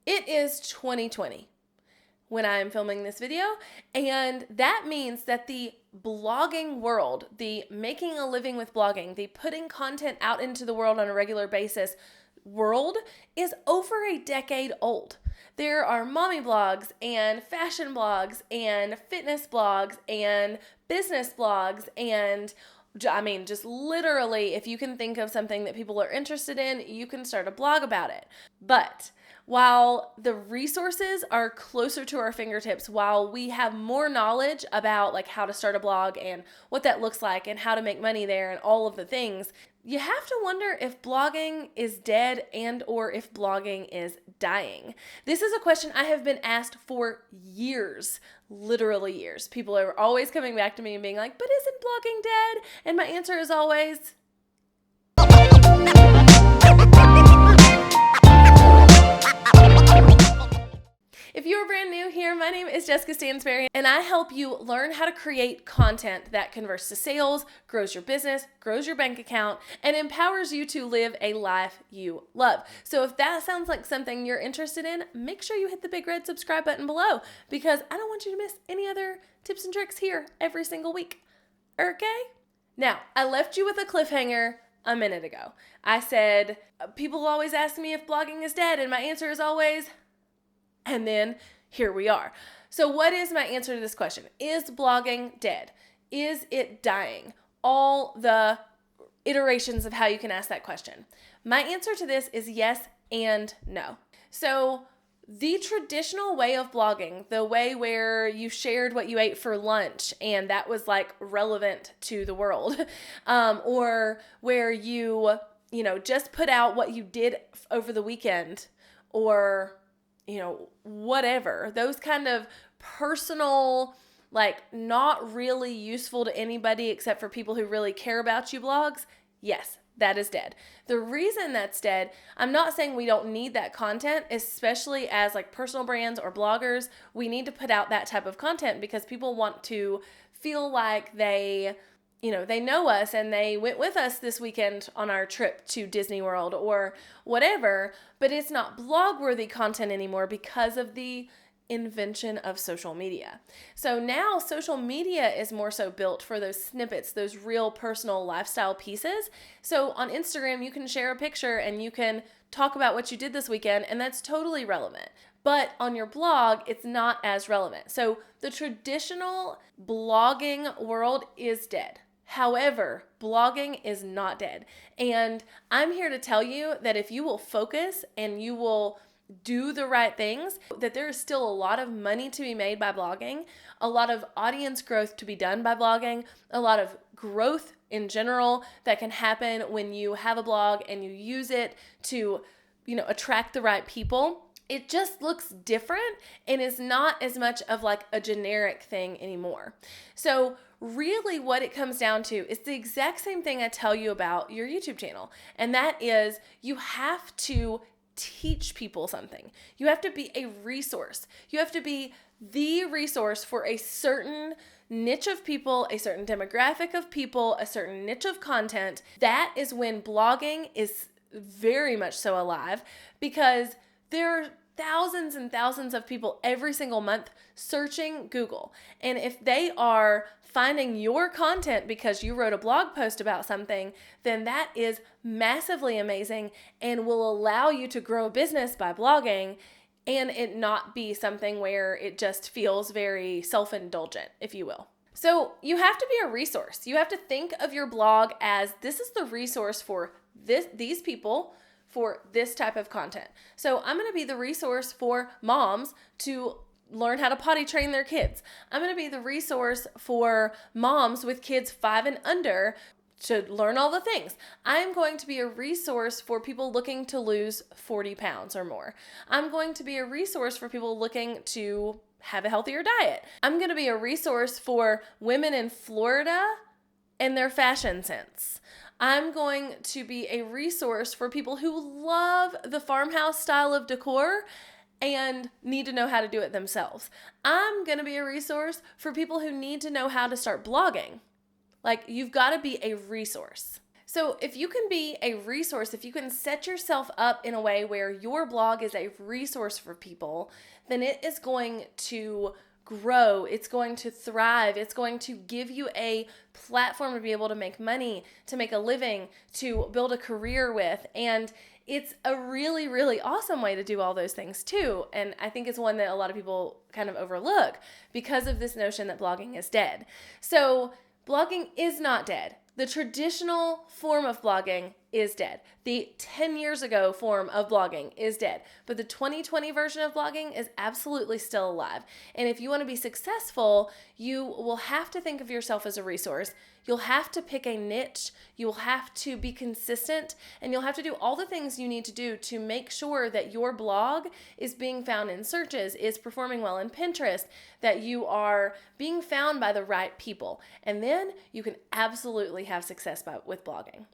It is 2020 when I am filming this video, and that means that the blogging world, the making a living with blogging, the putting content out into the world on a regular basis world is over a decade old. There are mommy blogs and fashion blogs and fitness blogs and business blogs and just literally, if you can think of something that people are interested in, you can start a blog about it. But while the resources are closer to our fingertips, while we have more knowledge about like how to start a blog and what that looks like and how to make money there and all of the things, you have to wonder if blogging is dead and or if blogging is dying. This is a question I have been asked for years, literally years. People are always coming back to me and being like, but isn't blogging dead? And my answer is always, if you are brand new here, my name is Jessica Stansberry, and I help you learn how to create content that converts to sales, grows your business, grows your bank account, and empowers you to live a life you love. So if that sounds like something you're interested in, make sure you hit the big red subscribe button below, because I don't want you to miss any other tips and tricks here every single week. Okay? Now, I left you with a cliffhanger a minute ago. I said, people always ask me if blogging is dead, and my answer is always, and then here we are. So what is my answer to this question? Is blogging dead? Is it dying? All the iterations of how you can ask that question. My answer to this is yes and no. So the traditional way of blogging, the way where you shared what you ate for lunch and that was like relevant to the world, or where you just put out what you did over the weekend, or whatever, those kind of personal, like not really useful to anybody except for people who really care about you blogs, yes, that is dead. The reason that's dead, I'm not saying we don't need that content, especially as like personal brands or bloggers. We need to put out that type of content because people want to feel like they know us and they went with us this weekend on our trip to Disney World or whatever, but it's not blog-worthy content anymore because of the invention of social media. So now social media is more so built for those snippets, those real personal lifestyle pieces. So on Instagram, you can share a picture and you can talk about what you did this weekend, and that's totally relevant. But on your blog, it's not as relevant. So the traditional blogging world is dead. However, blogging is not dead. And I'm here to tell you that if you will focus and you will do the right things, that there is still a lot of money to be made by blogging, a lot of audience growth to be done by blogging, a lot of growth in general that can happen when you have a blog and you use it to, attract the right people. It just looks different and is not as much of like a generic thing anymore. So really what it comes down to is the exact same thing I tell you about your YouTube channel. And that is you have to teach people something. You have to be a resource. You have to be the resource for a certain niche of people, a certain demographic of people, a certain niche of content. That is when blogging is very much so alive, because there are thousands and thousands of people every single month searching Google. And if they are finding your content because you wrote a blog post about something, then that is massively amazing and will allow you to grow a business by blogging, and it not be something where it just feels very self-indulgent, if you will. So you have to be a resource. You have to think of your blog as this is the resource for these people for this type of content. So I'm going to be the resource for moms to learn how to potty train their kids. I'm going to be the resource for moms with kids 5 and under to learn all the things. I'm going to be a resource for people looking to lose 40 pounds or more. I'm going to be a resource for people looking to have a healthier diet. I'm going to be a resource for women in Florida and their fashion sense. I'm going to be a resource for people who love the farmhouse style of decor and need to know how to do it themselves. I'm going to be a resource for people who need to know how to start blogging. Like, you've got to be a resource. So if you can be a resource, if you can set yourself up in a way where your blog is a resource for people, then it is going to grow, it's going to thrive, it's going to give you a platform to be able to make money, to make a living, to build a career with. And it's a really, really awesome way to do all those things too. And I think it's one that a lot of people kind of overlook because of this notion that blogging is dead. So blogging is not dead. The traditional form of blogging is dead. The 10 years ago form of blogging is dead. But the 2020 version of blogging is absolutely still alive. And if you want to be successful, you will have to think of yourself as a resource. You'll have to pick a niche. You'll have to be consistent. And you'll have to do all the things you need to do to make sure that your blog is being found in searches, is performing well in Pinterest, that you are being found by the right people. And then you can absolutely have success with blogging.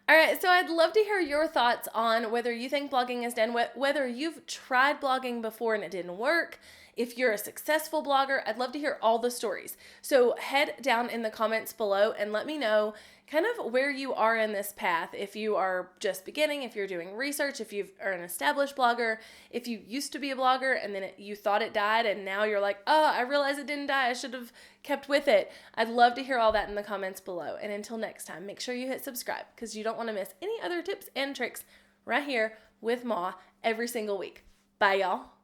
All right, so I'd love to hear your thoughts on whether you think blogging is dead, whether you've tried blogging before and it didn't work. If you're a successful blogger, I'd love to hear all the stories. So head down in the comments below and let me know kind of where you are in this path. If you are just beginning, if you're doing research, if you are an established blogger, if you used to be a blogger and then you thought it died and now you're like, oh, I realized it didn't die. I should have kept with it. I'd love to hear all that in the comments below. And until next time, make sure you hit subscribe because you don't want to miss any other tips and tricks right here with Ma every single week. Bye, y'all.